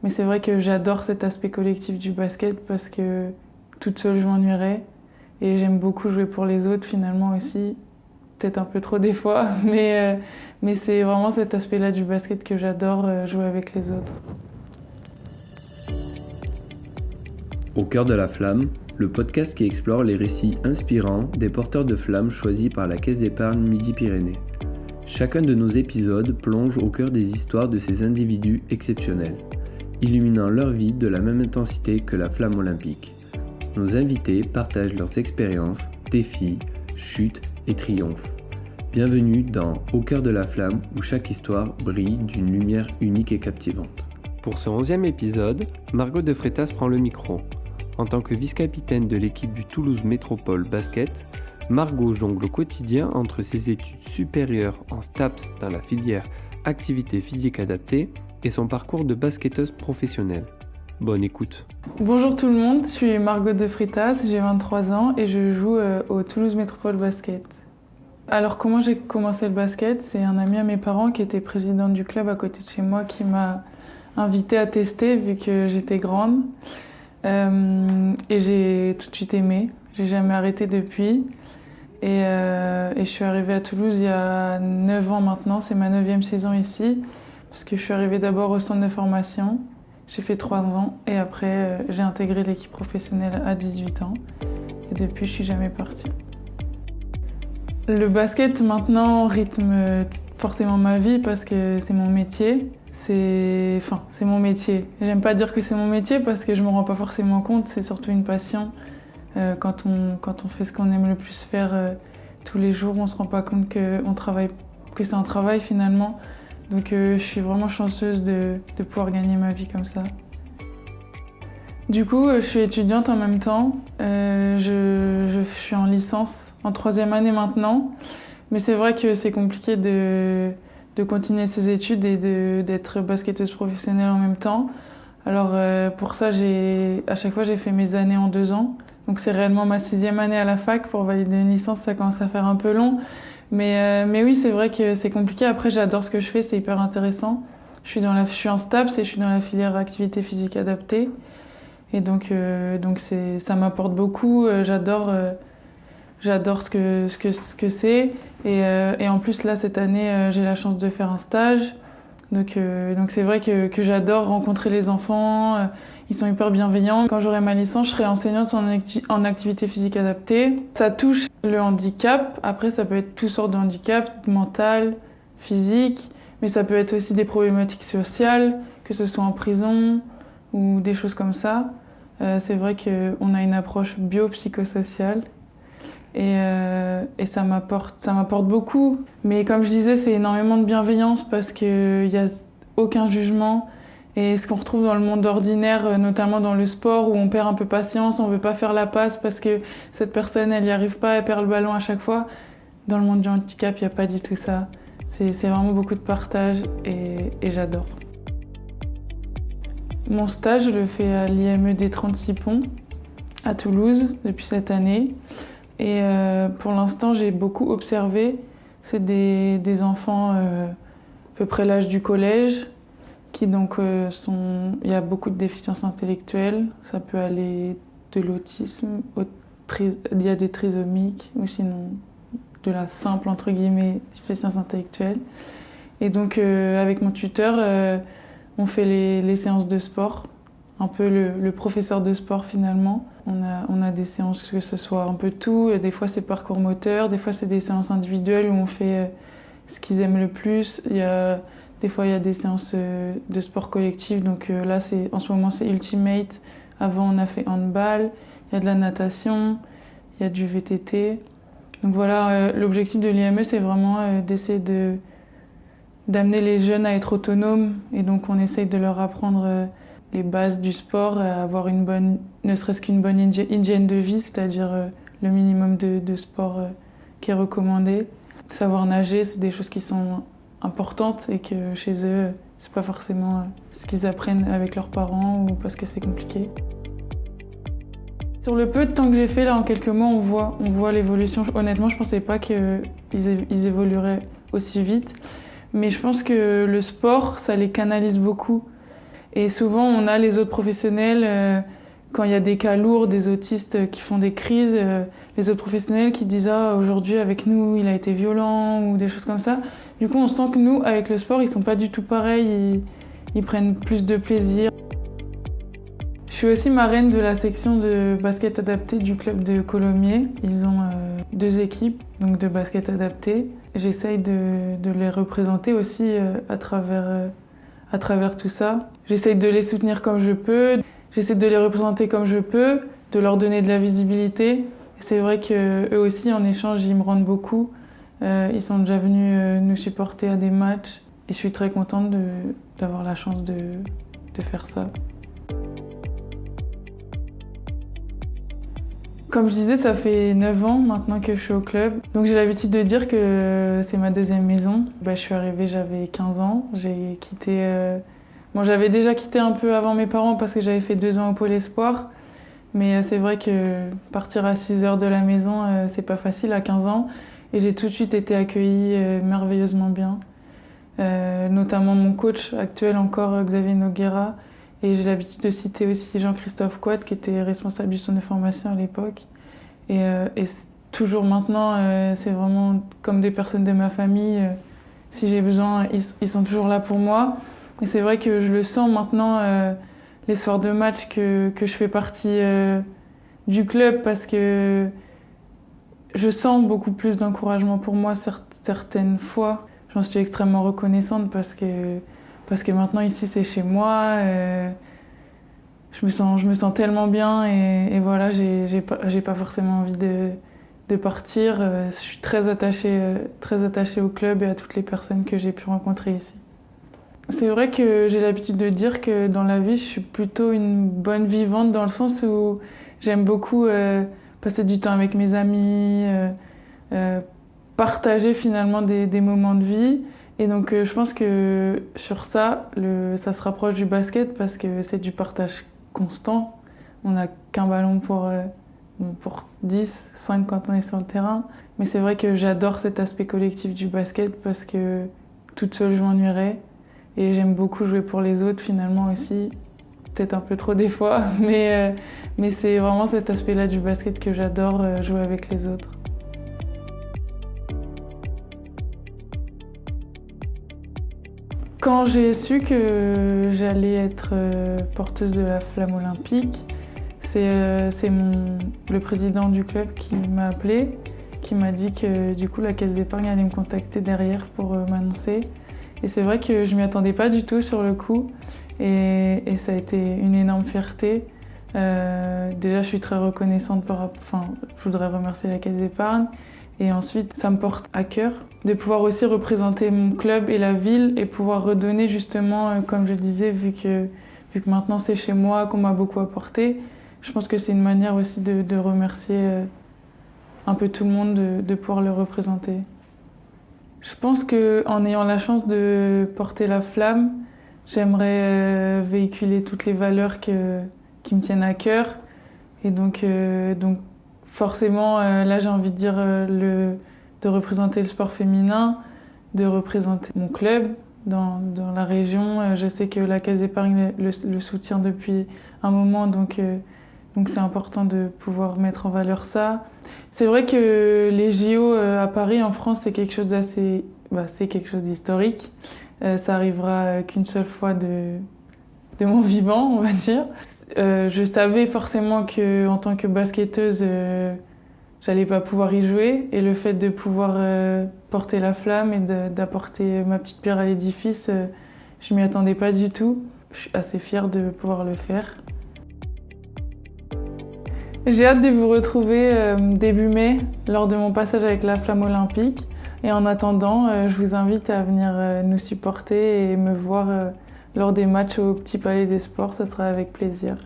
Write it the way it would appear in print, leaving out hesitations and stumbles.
Mais c'est vrai que j'adore cet aspect collectif du basket parce que toute seule, je m'ennuierais. Et j'aime beaucoup jouer pour les autres finalement aussi. Peut-être un peu trop des fois, mais c'est vraiment cet aspect-là du basket que j'adore, jouer avec les autres. Au cœur de la flamme, le podcast qui explore les récits inspirants des porteurs de flammes choisis par la Caisse d'épargne Midi-Pyrénées. Chacun de nos épisodes plonge au cœur des histoires de ces individus exceptionnels, illuminant leur vie de la même intensité que la flamme olympique. Nos invités partagent leurs expériences, défis, chutes et triomphes. Bienvenue dans Au cœur de la flamme où chaque histoire brille d'une lumière unique et captivante. Pour ce 11e épisode, Margot de Freitas prend le micro. En tant que vice-capitaine de l'équipe du Toulouse Métropole Basket, Margot jongle au quotidien entre ses études supérieures en STAPS dans la filière Activité physique adaptée et son parcours de basketteuse professionnelle. Bonne écoute. Bonjour tout le monde, je suis Margot de Freitas, j'ai 23 ans et je joue au Toulouse Métropole Basket. Alors comment j'ai commencé le basket? C'est un ami à mes parents qui était président du club à côté de chez moi qui m'a invitée à tester vu que j'étais grande. Et j'ai tout de suite aimé, j'ai jamais arrêté depuis. Et je suis arrivée à Toulouse il y a 9 ans maintenant, c'est ma 9e saison ici. Parce que je suis arrivée d'abord au centre de formation, j'ai fait 3 ans et après j'ai intégré l'équipe professionnelle à 18 ans. Et depuis je suis jamais partie. Le basket maintenant rythme forcément ma vie parce que c'est mon métier. C'est mon métier. J'aime pas dire que c'est mon métier parce que je me rends pas forcément compte, c'est surtout une passion. Quand on fait ce qu'on aime le plus faire tous les jours, on se rend pas compte que c'est un travail finalement. Donc je suis vraiment chanceuse de pouvoir gagner ma vie comme ça. Du coup, je suis étudiante en même temps. Je suis en licence, en 3e année maintenant. Mais c'est vrai que c'est compliqué de continuer ses études et d'être basketteuse professionnelle en même temps. Alors pour ça, à chaque fois, j'ai fait mes années en 2 ans. Donc c'est réellement ma 6e année à la fac. Pour valider une licence, ça commence à faire un peu long. Mais oui, c'est vrai que c'est compliqué. Après, j'adore ce que je fais, c'est hyper intéressant. Je suis en STAPS et je suis dans la filière activité physique adaptée. Et donc ça m'apporte beaucoup. J'adore ce que c'est. Et en plus, là, cette année, j'ai la chance de faire un stage. Donc c'est vrai que j'adore rencontrer les enfants. Ils sont hyper bienveillants. Quand j'aurai ma licence, je serai enseignante en activité physique adaptée. Ça touche le handicap. Après, ça peut être toutes sortes de handicap, mental, physique. Mais ça peut être aussi des problématiques sociales, que ce soit en prison ou des choses comme ça. C'est vrai qu'on a une approche biopsychosociale. Et ça m'apporte beaucoup. Mais comme je disais, c'est énormément de bienveillance parce qu'il n'y a aucun jugement. Et ce qu'on retrouve dans le monde ordinaire, notamment dans le sport, où on perd un peu patience, on ne veut pas faire la passe parce que cette personne, elle n'y arrive pas, elle perd le ballon à chaque fois. Dans le monde du handicap, il n'y a pas du tout ça. C'est vraiment beaucoup de partage et j'adore. Mon stage, je le fais à l'IME 36 Ponts, à Toulouse, depuis cette année. Et pour l'instant, j'ai beaucoup observé. C'est des enfants à peu près l'âge du collège, qui donc il y a beaucoup de déficiences intellectuelles. Ça peut aller de l'autisme, il y a des trisomiques, ou sinon de la simple, entre guillemets, déficience intellectuelle. Et donc avec mon tuteur, on fait les séances de sport, un peu le professeur de sport finalement. On a des séances que ce soit un peu tout, et des fois c'est parcours moteur, des fois c'est des séances individuelles où on fait ce qu'ils aiment le plus. Des fois il y a des séances de sport collectif, donc là en ce moment c'est Ultimate. Avant on a fait handball, il y a de la natation, il y a du VTT. Donc voilà, l'objectif de l'IME c'est vraiment d'essayer d'amener les jeunes à être autonomes, et donc on essaye de leur apprendre les bases du sport, avoir ne serait-ce qu'une bonne hygiène de vie, c'est-à-dire le minimum de sport qui est recommandé. Savoir nager, c'est des choses qui sont importantes et que chez eux, c'est pas forcément ce qu'ils apprennent avec leurs parents ou parce que c'est compliqué. Sur le peu de temps que j'ai fait, là, en quelques mois, on voit l'évolution. Honnêtement, je pensais pas qu'ils évolueraient aussi vite. Mais je pense que le sport, ça les canalise beaucoup. Et souvent, on a les autres professionnels, quand il y a des cas lourds, des autistes qui font des crises, les autres professionnels qui disent « Ah, aujourd'hui, avec nous, il a été violent » ou des choses comme ça. Du coup, on sent que nous, avec le sport, ils sont pas du tout pareils, ils prennent plus de plaisir. Je suis aussi marraine de la section de basket adapté du club de Colomiers. Ils ont 2 équipes donc de basket adapté. J'essaye de les représenter aussi à travers tout ça. J'essaye de les soutenir comme je peux, j'essaie de les représenter comme je peux, de leur donner de la visibilité. C'est vrai qu'eux aussi, en échange, ils me rendent beaucoup. Ils sont déjà venus nous supporter à des matchs et je suis très contente d'avoir la chance de faire ça. Comme je disais, ça fait 9 ans maintenant que je suis au club. Donc j'ai l'habitude de dire que c'est ma deuxième maison. Je suis arrivée, j'avais 15 ans. J'ai quitté... j'avais déjà quitté un peu avant mes parents parce que j'avais fait 2 ans au Pôle Espoir. Mais c'est vrai que partir à 6 heures de la maison, c'est pas facile à 15 ans. Et j'ai tout de suite été accueillie merveilleusement bien. Notamment mon coach actuel encore, Xavier Noguera. Et j'ai l'habitude de citer aussi Jean-Christophe Quat, qui était responsable du centre de formation à l'époque. Et toujours maintenant, c'est vraiment comme des personnes de ma famille. Si j'ai besoin, ils sont toujours là pour moi. Et c'est vrai que je le sens maintenant, les soirs de match, que je fais partie du club parce que je sens beaucoup plus d'encouragement pour moi certaines fois. J'en suis extrêmement reconnaissante parce que maintenant ici c'est chez moi. Je me sens tellement bien et voilà, j'ai pas forcément envie de partir. Je suis très attachée au club et à toutes les personnes que j'ai pu rencontrer ici. C'est vrai que j'ai l'habitude de dire que dans la vie, je suis plutôt une bonne vivante dans le sens où j'aime beaucoup passer du temps avec mes amis, partager finalement des moments de vie. Et donc je pense que sur ça, ça se rapproche du basket parce que c'est du partage constant. On n'a qu'un ballon pour 10, 5 quand on est sur le terrain. Mais c'est vrai que j'adore cet aspect collectif du basket parce que toute seule je m'ennuierais. Et j'aime beaucoup jouer pour les autres finalement aussi. Peut-être un peu trop des fois, mais c'est vraiment cet aspect-là du basket que j'adore, jouer avec les autres. Quand j'ai su que j'allais être porteuse de la flamme olympique, c'est le président du club qui m'a appelée, qui m'a dit que du coup la caisse d'épargne allait me contacter derrière pour m'annoncer. Et c'est vrai que je m'y attendais pas du tout sur le coup et ça a été une énorme fierté. Déjà je suis très reconnaissante je voudrais remercier la caisse d'épargne. Et ensuite, ça me porte à cœur de pouvoir aussi représenter mon club et la ville et pouvoir redonner justement, comme je disais, vu que maintenant c'est chez moi, qu'on m'a beaucoup apporté. Je pense que c'est une manière aussi de remercier un peu tout le monde, de pouvoir le représenter. Je pense qu'en ayant la chance de porter la flamme, j'aimerais véhiculer toutes les valeurs qui me tiennent à cœur. Et donc forcément, là j'ai envie de dire de représenter le sport féminin, de représenter mon club dans la région. Je sais que la Caisse d'épargne le soutient depuis un moment, donc c'est important de pouvoir mettre en valeur ça. C'est vrai que les JO à Paris en France, c'est quelque chose c'est quelque chose d'historique. Ça arrivera qu'une seule fois de mon vivant, on va dire. Je savais forcément qu'en tant que basketteuse, j'allais pas pouvoir y jouer. Et le fait de pouvoir porter la flamme et d'apporter ma petite pierre à l'édifice, je m'y attendais pas du tout. Je suis assez fière de pouvoir le faire. J'ai hâte de vous retrouver début mai lors de mon passage avec la flamme olympique. Et en attendant, je vous invite à venir nous supporter et me voir lors des matchs au Petit Palais des Sports, ça sera avec plaisir.